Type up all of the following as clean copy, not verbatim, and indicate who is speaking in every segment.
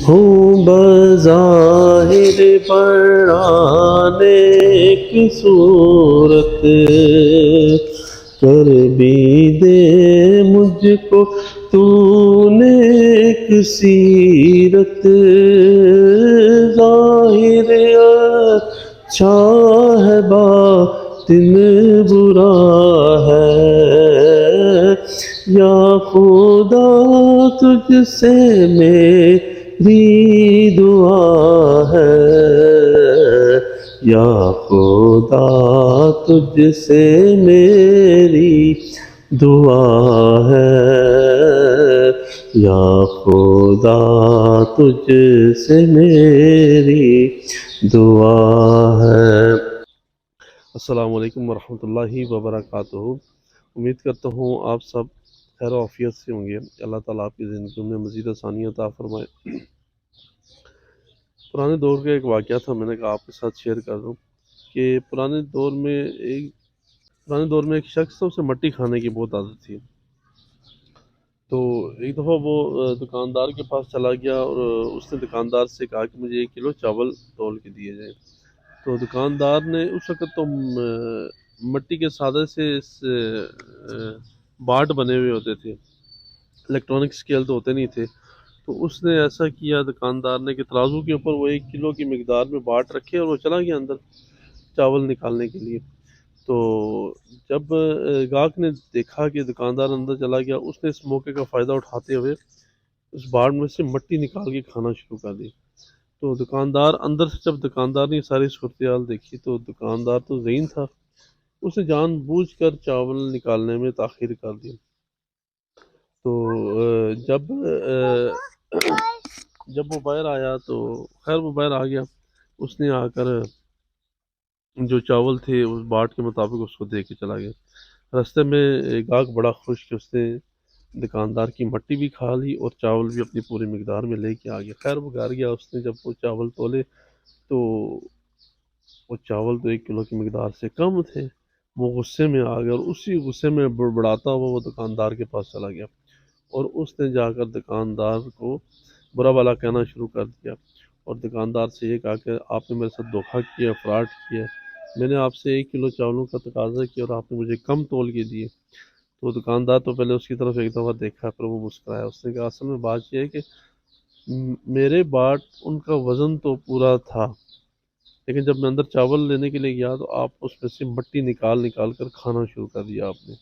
Speaker 1: ہوں بظاہر پرانے کی صورت، کر بھی دے مجھ کو تو نے ایک سیرت، ظاہر اچھا ہے باطن برا ہے، یا خدا تجھ سے میری دعا ہے، یا خدا تجھ سے میری دعا ہے، یا خدا تجھ سے میری دعا ہے۔ السلام علیکم ورحمۃ اللہ وبرکاتہ۔ امید کرتا ہوں آپ سب خیر و عافیت سے ہوں گے۔ اللہ تعالیٰ آپ کی زندگیوں میں مزید آسانیاں عطا فرمائے۔ پرانے دور کا ایک واقعہ تھا، میں نے کہا آپ کے ساتھ شیئر کر دوں کہ پرانے دور میں ایک شخص تھا، اسے مٹی کھانے کی بہت عادت تھی۔ تو ایک دفعہ وہ دکاندار کے پاس چلا گیا اور اس نے دکاندار سے کہا کہ مجھے 1 کلو چاول تول کے دیے جائیں۔ تو دکاندار نے اس وقت تو مٹی کے سادے سے باٹ بنے ہوئے ہوتے تھے، الیکٹرانک اسکیل تو ہوتے نہیں تھے۔ تو اس نے ایسا کیا دکاندار نے کہ ترازو کے اوپر وہ 1 کلو کی مقدار میں باٹ رکھے اور وہ چلا گیا اندر چاول نکالنے کے لیے۔ تو جب گاہک نے دیکھا کہ دکاندار اندر چلا گیا، اس نے اس موقع کا فائدہ اٹھاتے ہوئے اس باڑ میں سے مٹی نکال کے کھانا شروع کر دی۔ تو دکاندار اندر سے جب دکاندار نے ساری صورتحال دیکھی تو دکاندار تو ذہین تھا، اس نے جان بوجھ کر چاول نکالنے میں تاخیر کر دی۔ تو جب وہ باہر آیا تو خیر وہ باہر آ گیا، اس نے آ کر جو چاول تھے اس باٹ کے مطابق اس کو دے کے چلا گیا۔ راستے میں گاہک بڑا خوش کہ اس نے دکاندار کی مٹی بھی کھا لی اور چاول بھی اپنی پوری مقدار میں لے کے آ گیا۔ خیر وہ گھر گیا، اس نے جب وہ چاول تولے تو وہ چاول تو 1 کلو کی مقدار سے کم تھے۔ وہ غصے میں آ گیا اور اسی غصے میں بڑبڑاتا ہوا وہ دکاندار کے پاس چلا گیا اور اس نے جا کر دکاندار کو برا بھلا کہنا شروع کر دیا اور دکاندار سے یہ کہا کہ آپ نے میرے ساتھ دھوکہ کیا، فراڈ کیا، میں نے آپ سے 1 کلو چاولوں کا تقاضا کیا اور آپ نے مجھے کم تول کے دیے۔ تو دکاندار تو پہلے اس کی طرف ایک دفعہ دیکھا، پھر وہ مسکرایا، اس نے کہا اصل میں بات یہ ہے کہ میرے باٹ ان کا وزن تو پورا تھا، لیکن جب میں اندر چاول لینے کے لیے گیا تو آپ اس میں سے مٹی نکال کر کھانا شروع کر دیا آپ نے۔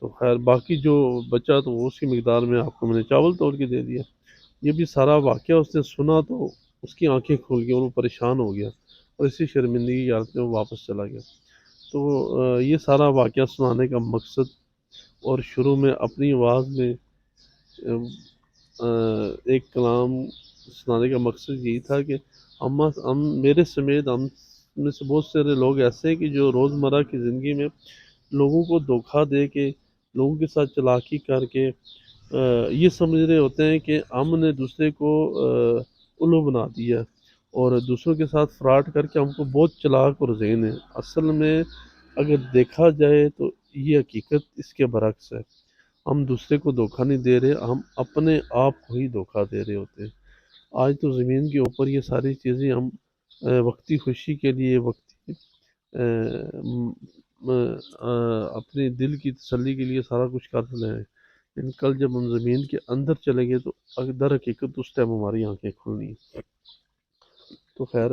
Speaker 1: تو خیر باقی جو بچا تو وہ اسی مقدار میں آپ کو میں نے چاول توڑ کے دے دیا۔ یہ بھی سارا واقعہ اس نے سنا تو اس کی آنکھیں کھل گئی اور وہ پریشان ہو گیا اور اسی شرمندگی کی حالت میں وہ واپس چلا گیا۔ تو یہ سارا واقعہ سنانے کا مقصد اور شروع میں اپنی آواز میں ایک کلام سنانے کا مقصد یہی تھا کہ ہم میرے سمیت ہم میں سے بہت سارے لوگ ایسے ہیں کہ جو روزمرہ کی زندگی میں لوگوں کو دھوکہ دے کے، لوگوں کے ساتھ چلاکی کر کے یہ سمجھ رہے ہوتے ہیں کہ ہم نے دوسرے کو الو بنا دیا اور دوسروں کے ساتھ فراڈ کر کے ہم کو بہت چلاک اور ذہین ہے۔ اصل میں اگر دیکھا جائے تو یہ حقیقت اس کے برعکس ہے۔ ہم دوسرے کو دھوکہ نہیں دے رہے، ہم اپنے آپ کو ہی دھوکہ دے رہے ہوتے ہیں۔ آج تو زمین کے اوپر یہ ساری چیزیں ہم وقتی خوشی کے لیے، وقتی اپنے دل کی تسلی کے لیے سارا کچھ کر رہے ہیں، لیکن کل جب ہم زمین کے اندر چلیں گے تو در حقیقت اس ٹائم ہماری آنکھیں کھلنی ہیں۔ تو خیر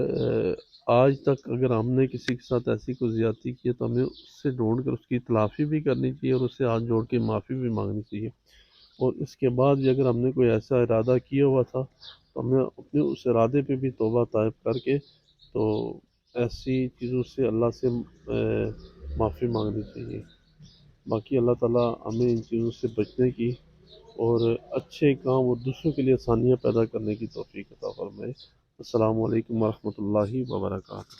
Speaker 1: آج تک اگر ہم نے کسی کے ساتھ ایسی کوئی زیادتی کی ہے تو ہمیں اس سے ڈھونڈ کر اس کی تلافی بھی کرنی چاہیے اور اس سے ہاتھ جوڑ کے معافی بھی مانگنی چاہیے، اور اس کے بعد بھی اگر ہم نے کوئی ایسا ارادہ کیا ہوا تھا تو ہمیں اپنے اس ارادے پہ بھی توبہ طائب کر کے تو ایسی چیزوں سے اللہ سے معافی مانگنی چاہیے۔ باقی اللہ تعالیٰ ہمیں ان چیزوں سے بچنے کی اور اچھے کام اور دوسروں کے لیے آسانیاں پیدا کرنے کی توفیق عطا فرمائے۔ السلام علیکم ورحمۃ اللہ وبرکاتہ۔